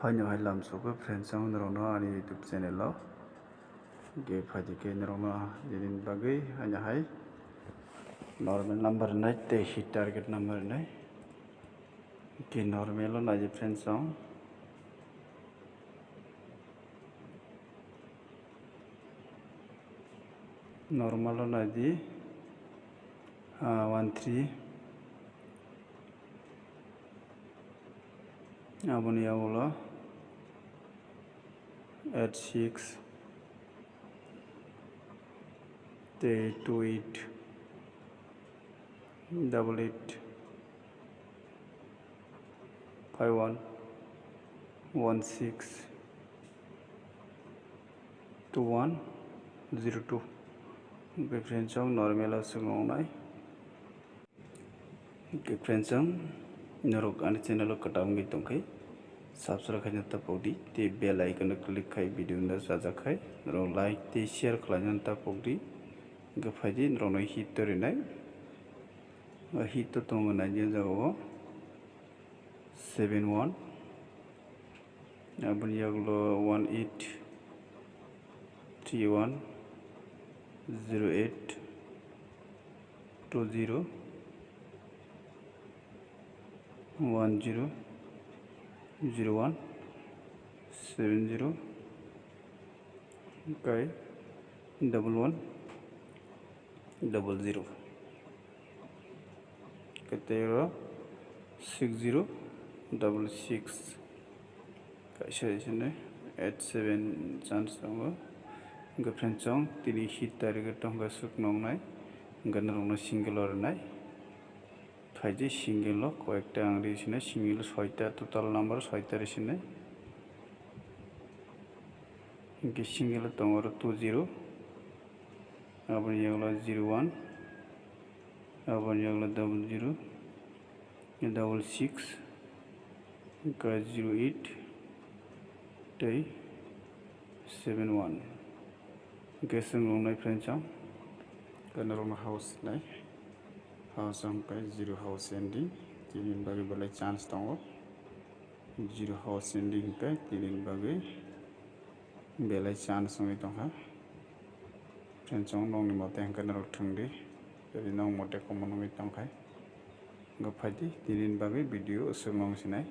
Hanya halam suku friends ang nerono ani YouTube channel lo. Ge phadi ke nerono dinin bagai hanya hai normal number nai te hit target number nai. Ke normal lo na je friends ang normal lo na di 13 aboni awolo 86 te 28 88 51 16 21 02 ke friends ang normal asung nai ke friends ang norok ani channel lo katam gi tongkai subscribe khaina tapodi te bell icon click khai video na sajakhai ro like te share khlaina tapodi ge phadi rono hit tori nai hit to tongo na je jago 71 abun yaglo 18 31 08 20 10 01 70 kai 11 00 ketero 60 66 kai session 87 chance tongo girlfriend chong tini hit target tonga suk nong nai ganarong single or nai faiji single lo koekta angri sine single 6ta total number 6ta resine ge single tongor 20 abon yagla 01 abon yagla 00 66 ka 08 tay 71 geseng long nai friend chang ganarong house nai house ang kai 0 house ending tinin bagi balai chance tongo 0 house ending kai tinin bagi belai chance ngai tongha friend chang nong ni mote ang ganarong thangdi jadi nong mote commone ngai tongkai gaphadi tinin bagi video sumong sinai